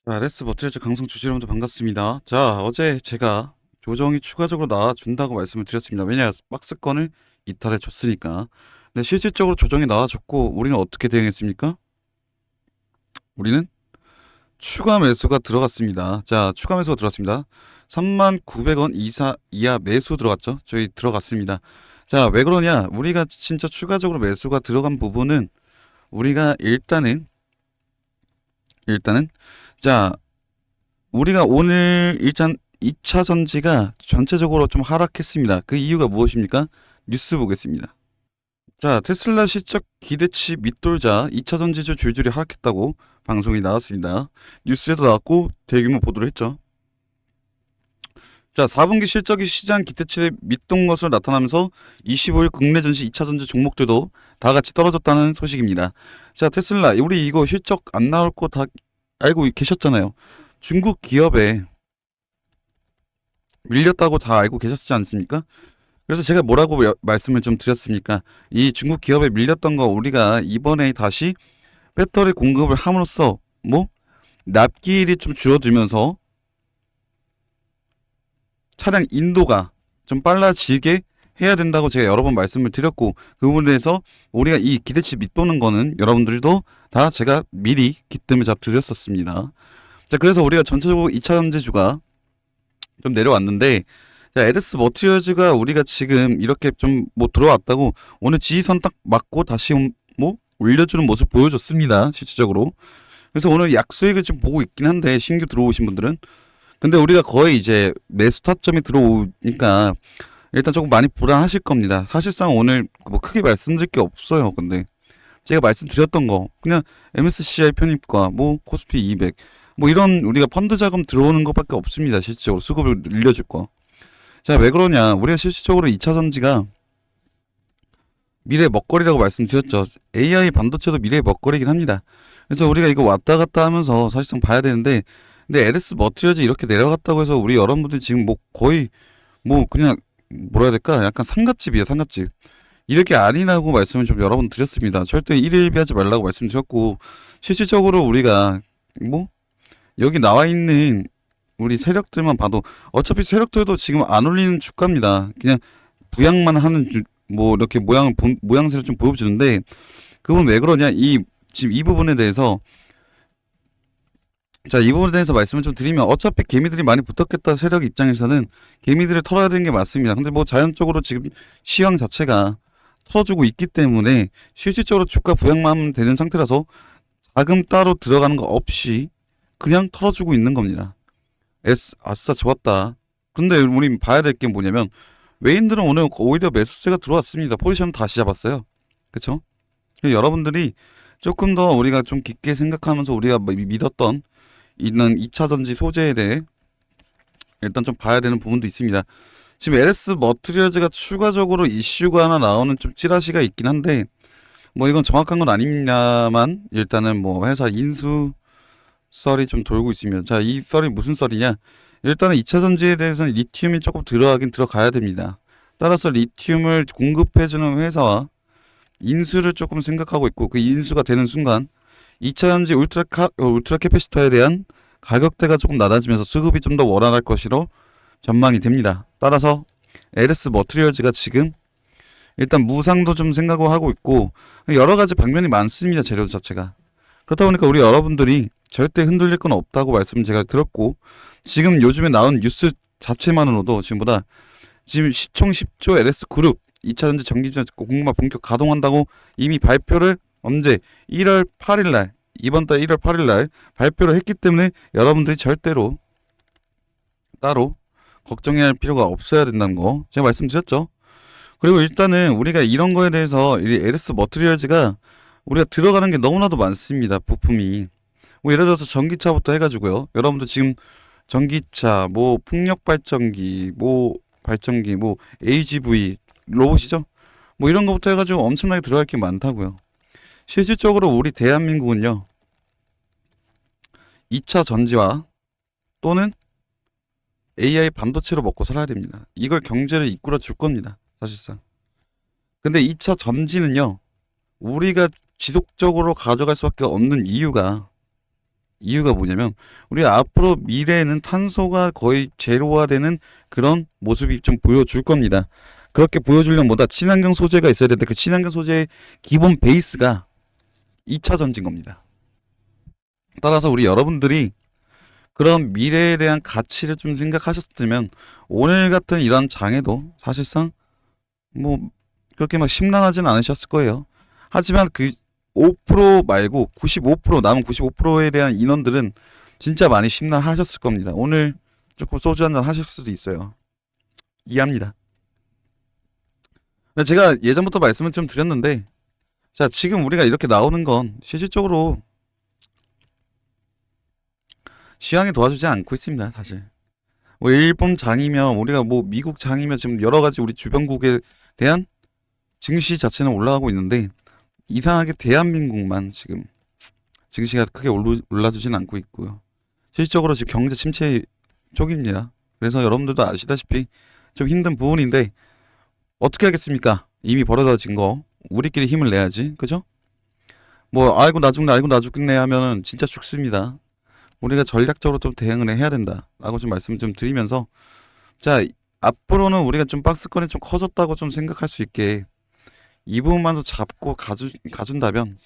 자, 레스 버틀즈 강성 주주 여러분들 반갑습니다. 자, 어제 제가 조정이 추가적으로 나와준다고 말씀을 드렸습니다. 왜냐, 박스권을 이탈해 줬으니까. 근데 실질적으로 조정이 나와줬고, 우리는 어떻게 대응했습니까? 우리는 추가 매수가 들어갔습니다. 자, 추가 매수가 들어갔습니다. 39,000원 이하 매수 들어갔죠? 저희 들어갔습니다. 자, 왜 그러냐? 우리가 진짜 추가적으로 매수가 들어간 부분은 우리가 일단은 자, 우리가 오늘 일단 2차 전지가 전체적으로 좀 하락했습니다. 그 이유가 무엇입니까? 뉴스 보겠습니다. 자, 테슬라 실적 기대치 밑돌자 2차 전지주 줄줄이 하락했다고 방송이 나왔습니다. 뉴스에도 나왔고 대규모 보도를 했죠. 자, 4분기 실적이 시장 기대치에 밑돈 것으로 나타나면서 25일 국내 전시 2차 전지 종목들도 다 같이 떨어졌다는 소식입니다. 자, 테슬라 우리 이거 실적 안 나올 거 다 알고 계셨잖아요. 중국 기업에 밀렸다고 다 알고 계셨지 않습니까? 그래서 제가 뭐라고 말씀을 좀 드렸습니까? 이 중국 기업에 밀렸던 거 우리가 이번에 다시 배터리 공급을 함으로써 뭐 납기일이 좀 줄어들면서 차량 인도가 좀 빨라지게 해야 된다고 제가 여러 번 말씀을 드렸고, 그 부분에 대해서 우리가 이 기대치 밑도는 거는 여러분들도 다 제가 미리 기뜸을 잡드렸었습니다. 자, 그래서 우리가 전체적으로 2차 전지주가 좀 내려왔는데, 자, 에르스 머티리얼즈가 우리가 지금 이렇게 좀 뭐 들어왔다고 오늘 지지선 딱 맞고 다시 뭐 올려주는 모습 보여줬습니다. 실질적으로. 그래서 오늘 약수익을 지금 보고 있긴 한데, 신규 들어오신 분들은. 근데 우리가 거의 이제 매수 타점이 들어오니까 일단 조금 많이 불안하실 겁니다. 사실상 오늘 뭐 크게 말씀드릴 게 없어요. 근데 제가 말씀드렸던 거 그냥 MSCI 편입과 뭐 코스피 200 뭐 이런 우리가 펀드 자금 들어오는 것밖에 없습니다. 실질적으로 수급을 늘려줄 거. 자, 왜 그러냐? 우리가 실질적으로 2차 전지가 미래의 먹거리라고 말씀드렸죠. AI 반도체도 미래의 먹거리긴 합니다. 그래서 우리가 이거 왔다 갔다 하면서 사실상 봐야 되는데, 근데 LS 머티리얼즈 이렇게 내려갔다고 해서 우리 여러분들이 지금 뭐 거의 뭐 그냥 뭐라 해야 될까? 약간 상갓집이에요, 상갓집. 이렇게 아니라고 말씀을 좀 여러 번 드렸습니다. 절대 일일비하지 말라고 말씀드렸고, 실질적으로 우리가 뭐 여기 나와 있는 우리 세력들만 봐도 어차피 세력들도 지금 안 올리는 주가입니다. 그냥 부양만 하는 뭐 이렇게 모양새를 좀 보여주는데, 그건 왜 그러냐? 지금 이 부분에 대해서, 자, 이 부분에 대해서 말씀을 좀 드리면, 어차피 개미들이 많이 붙었겠다 세력 입장에서는 개미들을 털어야 되는 게 맞습니다. 근데 뭐 자연적으로 지금 시황 자체가 털어주고 있기 때문에 실질적으로 주가 부양만 하면 되는 상태라서 자금 따로 들어가는 거 없이 그냥 털어주고 있는 겁니다. 아싸 좋았다. 근데 우리 봐야 될 게 뭐냐면, 외인들은 오늘 오히려 매수세가 들어왔습니다. 포지션 다시 잡았어요. 그쵸? 여러분들이 조금 더 우리가 좀 깊게 생각하면서 우리가 믿었던 있는 2차 전지 소재에 대해 일단 좀 봐야 되는 부분도 있습니다. 지금 LS 머티리얼즈가 추가적으로 이슈가 하나 나오는 좀 찌라시가 있긴 한데, 뭐 이건 정확한 건 아닙니다만 일단은 뭐 회사 인수 썰이 좀 돌고 있습니다. 자, 이 썰이 무슨 썰이냐? 일단은 2차 전지에 대해서는 리튬이 조금 들어가긴 들어가야 됩니다. 따라서 리튬을 공급해주는 회사와 인수를 조금 생각하고 있고, 그 인수가 되는 순간 2차 전지 울트라 캐패시터에 대한 가격대가 조금 낮아지면서 수급이 좀 더 원활할 것으로 전망이 됩니다. 따라서 LS 머티리얼즈가 지금 일단 무상도 좀 생각을 하고 있고, 여러 가지 방면이 많습니다. 재료 자체가. 그렇다 보니까 우리 여러분들이 절대 흔들릴 건 없다고 말씀 제가 드렸고, 지금 요즘에 나온 뉴스 자체만으로도 지금 시총 10조 LS 그룹 2차 전지 전기전 공급망 본격 가동한다고 이미 발표를 언제 1월 8일 날, 이번 달 1월 8일 날 발표를 했기 때문에 여러분들이 절대로 따로 걱정해야 할 필요가 없어야 된다는 거 제가 말씀드렸죠. 그리고 일단은 우리가 이런 거에 대해서 이 LS 머티리얼즈가 우리가 들어가는 게 너무나도 많습니다. 부품이. 뭐 예를 들어서 전기차부터 해가지고요. 여러분들 지금 전기차, 뭐 풍력 발전기, 뭐 발전기, 뭐 AGV 로봇이죠. 뭐 이런 거부터 해가지고 엄청나게 들어갈 게 많다고요. 실질적으로 우리 대한민국은요, 2차 전지와 또는 AI 반도체로 먹고 살아야 됩니다. 이걸 경제를 이끌어 줄 겁니다. 사실상. 근데 2차 전지는요, 우리가 지속적으로 가져갈 수밖에 없는 이유가 이유가 뭐냐면 우리가 앞으로 미래에는 탄소가 거의 제로화되는 그런 모습이 좀 보여줄 겁니다. 그렇게 보여주려면 뭐다? 친환경 소재가 있어야 되는데 그 친환경 소재의 기본 베이스가 2차 전지인 겁니다. 따라서 우리 여러분들이 그런 미래에 대한 가치를 좀 생각하셨으면 오늘 같은 이런 장에도 사실상 뭐 그렇게 막 심란하진 않으셨을 거예요. 하지만 그 5% 말고 95% 남은 95%에 대한 인원들은 진짜 많이 심란하셨을 겁니다. 오늘 조금 소주 한잔 하실 수도 있어요. 이해합니다. 근데 제가 예전부터 말씀을 좀 드렸는데 자 지금 우리가 이렇게 나오는 건 실질적으로 시황이 도와주지 않고 있습니다. 사실 뭐 일본 장이면 우리가 뭐 미국 장이면 지금 여러 가지 우리 주변국에 대한 증시 자체는 올라가고 있는데 이상하게 대한민국만 지금 증시가 크게 올라주진 않고 있고요. 실질적으로 지금 경제 침체 쪽입니다. 그래서 여러분들도 아시다시피 좀 힘든 부분인데 어떻게 하겠습니까? 이미 벌어진 거 우리끼리 힘을 내야지, 그죠? 뭐 알고 나 죽네 알고 나 죽네 하면은 진짜 죽습니다. 우리가 전략적으로 좀 대응을 해야 된다라고 좀 말씀 좀 드리면서 자 앞으로는 우리가 좀 박스권이 좀 커졌다고 좀 생각할 수 있게 이 부분만 더 잡고 가준다면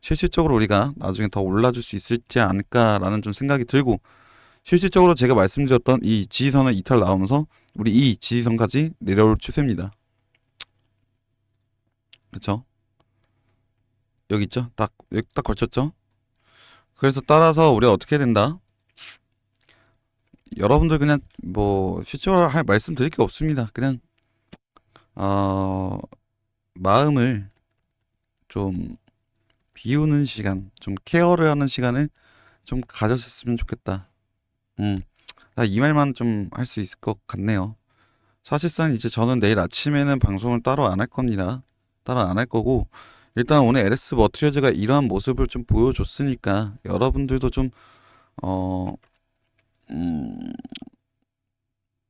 실질적으로 우리가 나중에 더 올라줄 수 있을지 않을까라는 좀 생각이 들고 실질적으로 제가 말씀드렸던 이 지지선을 이탈 나오면서 우리 이 지지선까지 내려올 추세입니다. 그렇죠? 여기 있죠? 여기 딱 걸쳤죠? 그래서 따라서 우리가 어떻게 해야 된다? 여러분들 그냥 뭐 실제로 할 말씀 드릴 게 없습니다. 그냥 마음을 좀 비우는 시간, 좀 케어를 하는 시간을 좀 가졌으면 좋겠다. 이 말만 좀 할 수 있을 것 같네요. 사실상 이제 저는 내일 아침에는 방송을 따로 안 할 겁니다. 따로 안 할 거고 일단 오늘 LS 머티리얼즈가 이러한 모습을 좀 보여줬으니까 여러분들도 좀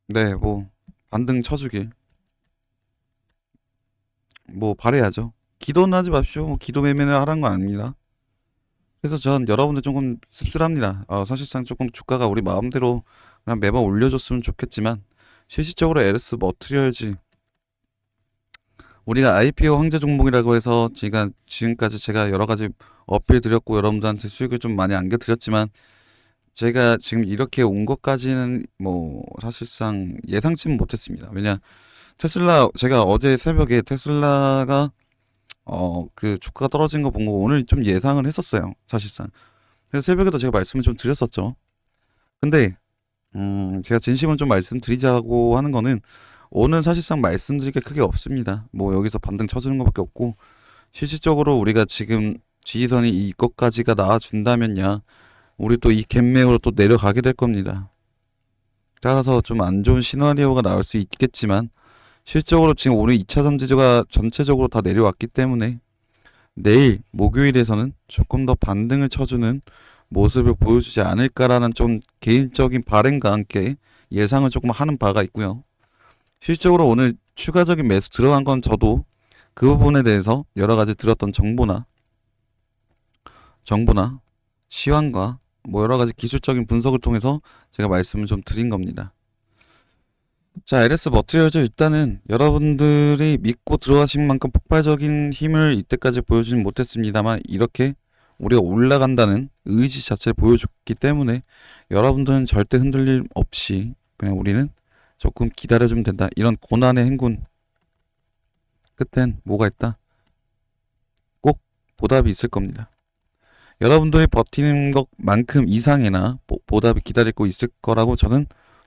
네, 뭐 반등 쳐주길 뭐 바래야죠. 기도는 하지 마십시오. 뭐 기도 매매를 하라는 거 아닙니다. 그래서 전 여러분들 조금 씁쓸합니다. 사실상 조금 주가가 우리 마음대로 그냥 매번 올려줬으면 좋겠지만 실질적으로 LS 머티리얼즈 우리가 IPO 황제 종목이라고 해서 지금까지 제가 여러 가지 어필 드렸고 여러분들한테 수익을 좀 많이 안겨드렸지만 제가 지금 이렇게 온 것까지는 뭐 사실상 예상치는 못했습니다. 왜냐 테슬라 제가 어제 새벽에 테슬라가 그 주가가 떨어진 거 본 거 오늘 좀 예상을 했었어요. 사실상. 그래서 새벽에도 제가 말씀을 좀 드렸었죠. 근데 제가 진심을 좀 말씀드리자고 하는 거는 오늘 사실상 말씀드릴 게 크게 없습니다. 뭐 여기서 반등 쳐주는 것밖에 없고 실질적으로 우리가 지금 지지선이 이것까지가 나와준다면야 우리 또 이 갭맥으로 또 내려가게 될 겁니다. 따라서 좀 안 좋은 시나리오가 나올 수 있겠지만 실적으로 지금 오늘 2차 전지가 전체적으로 다 내려왔기 때문에 내일 목요일에서는 조금 더 반등을 쳐주는 모습을 보여주지 않을까라는 좀 개인적인 바람과 함께 예상을 조금 하는 바가 있고요. 실적으로 오늘 추가적인 매수 들어간 건 저도 그 부분에 대해서 여러 가지 들었던 정보나 시황과 뭐 여러 가지 기술적인 분석을 통해서 제가 말씀을 좀 드린 겁니다. 자, LS 머티리얼즈 일단은 여러분들이 믿고 들어가신 만큼 폭발적인 힘을 이때까지 보여주진 못했습니다만 이렇게 우리가 올라간다는 의지 자체를 보여줬기 때문에 여러분들은 절대 흔들림 없이 그냥 우리는 조금 기다려주면 된다. 이런 고난의 행군 끝엔 뭐가 있다? 꼭 보답이 있을 겁니다. 여러분들이 버티는 것만큼 이상이나 보답이 기다리고 있을 거라고 저는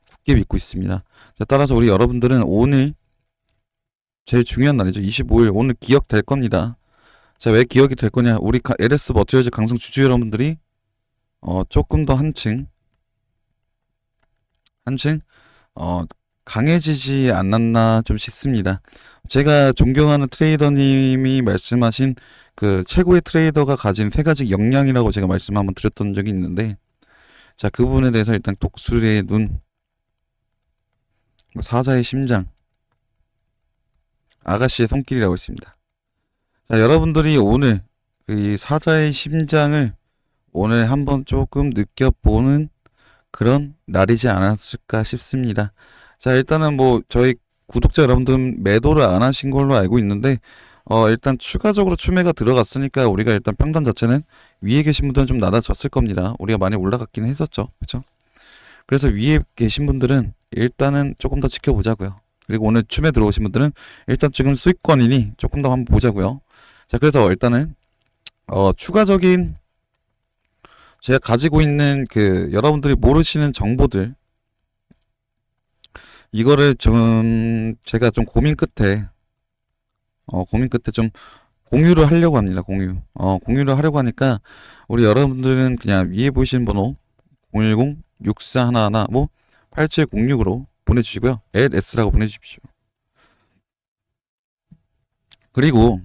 굳게 믿고 있습니다. 자, 따라서 우리 여러분들은 오늘 제일 중요한 날이죠. 25일 오늘 기억될 겁니다. 자, 왜 기억이 될 거냐? 우리 LS 머티리얼즈 강성 주주 여러분들이 조금 더 한층 강해지지 않았나 좀 싶습니다. 제가 존경하는 트레이더님이 말씀하신 그 최고의 트레이더가 가진 세 가지 역량이라고 제가 말씀 한번 드렸던 적이 있는데 자, 그 부분에 대해서 일단 독수리의 눈, 사자의 심장, 아가씨의 손길이라고 했습니다. 자, 여러분들이 오늘 이 사자의 심장을 오늘 한번 조금 느껴보는 그런 날이지 않았을까 싶습니다. 자, 일단은 뭐 저희 구독자 여러분들은 매도를 안 하신 걸로 알고 있는데 일단 추가적으로 추매가 들어갔으니까 우리가 일단 평단 자체는 위에 계신 분들은 좀 낮아졌을 겁니다. 우리가 많이 올라갔긴 했었죠. 그렇죠? 그래서 위에 계신 분들은 일단은 조금 더 지켜보자고요. 그리고 오늘 추매 들어오신 분들은 일단 지금 수익권이니 조금 더 한번 보자고요. 자, 그래서 일단은 추가적인 제가 가지고 있는 그 여러분들이 모르시는 정보들 이거를 좀 제가 좀 고민 끝에 좀 공유를 하려고 합니다. 공유를 하려고 하니까 우리 여러분들은 그냥 위에 보이시는 번호 010-6411 뭐 8706으로 보내주시고요. LS라고 보내주십시오. 그리고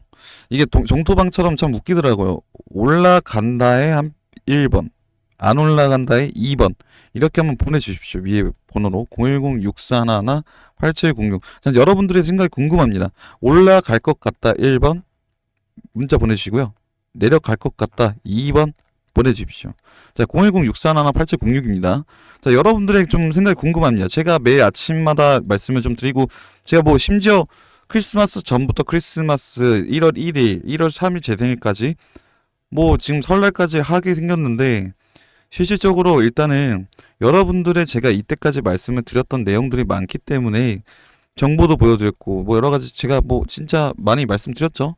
이게 정토방처럼 참 웃기더라고요. 올라간다에 한 1번, 안 올라간다에 2번 이렇게 한번 보내주십시오. 위에 번호로 010-6411-8706. 자, 여러분들의 생각이 궁금합니다. 올라갈 것 같다 1번 문자 보내주시고요. 내려갈 것 같다 2번 보내주십시오. 자, 010-6411-8706입니다. 자, 여러분들의 좀 생각이 궁금합니다. 제가 매일 아침마다 말씀을 좀 드리고 제가 뭐 심지어 크리스마스 전부터 크리스마스 1월 1일, 1월 3일 제 생일까지 뭐 지금 설날까지 하게 생겼는데 실질적으로 일단은 여러분들의 제가 이때까지 말씀을 드렸던 내용들이 많기 때문에 정보도 보여드렸고 뭐 여러 가지 제가 뭐 진짜 많이 말씀드렸죠.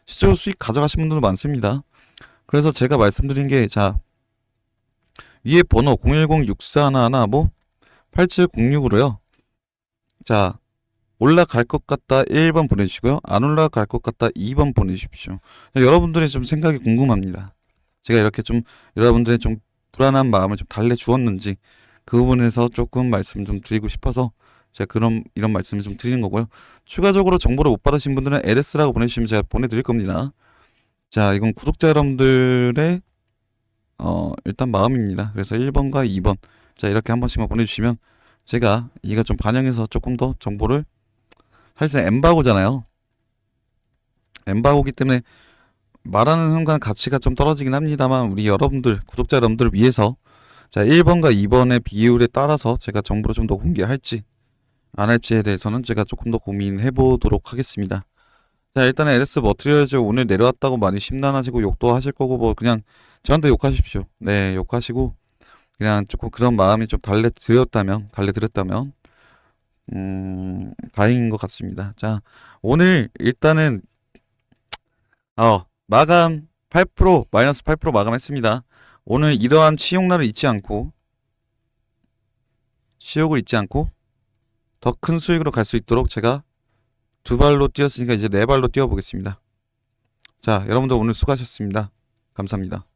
실제로 수익 가져가신 분들도 많습니다. 그래서 제가 말씀드린 게 자 위에 번호 010-6411 뭐 8706으로요. 자 올라갈 것 같다 1번 보내주시고요. 안 올라갈 것 같다 2번 보내주십시오. 여러분들의 좀 생각이 궁금합니다. 제가 이렇게 좀 여러분들의 좀 불안한 마음을 좀 달래주었는지 그 부분에서 조금 말씀 좀 드리고 싶어서 제가 이런 말씀을 좀 드리는 거고요. 추가적으로 정보를 못 받으신 분들은 LS라고 보내주시면 제가 보내드릴 겁니다. 자, 이건 구독자 여러분들의 일단 마음입니다. 그래서 1번과 2번 자 이렇게 한 번씩만 보내주시면 제가 이거 좀 반영해서 조금 더 정보를 사실상 엠바고잖아요. 엠바고기 때문에 말하는 순간 가치가 좀 떨어지긴 합니다만 우리 여러분들 구독자 여러분들 위해서 자 1번과 2번의 비율에 따라서 제가 정보를 좀 더 공개할지 안 할지에 대해서는 제가 조금 더 고민해 보도록 하겠습니다. 자 일단은 LS 머트리얼즈 오늘 내려왔다고 많이 심란하시고 욕도 하실 거고 뭐 그냥 저한테 욕하십시오. 네 욕하시고 그냥 조금 그런 마음이 좀 달래드렸다면 다행인 것 같습니다. 자 오늘 일단은 마감 8% 마이너스 8% 마감했습니다. 오늘 이러한 치욕을 잊지 않고 더 큰 수익으로 갈 수 있도록 제가 2발로 뛰었으니까 이제 4발로 뛰어보겠습니다. 자 여러분들 오늘 수고하셨습니다. 감사합니다.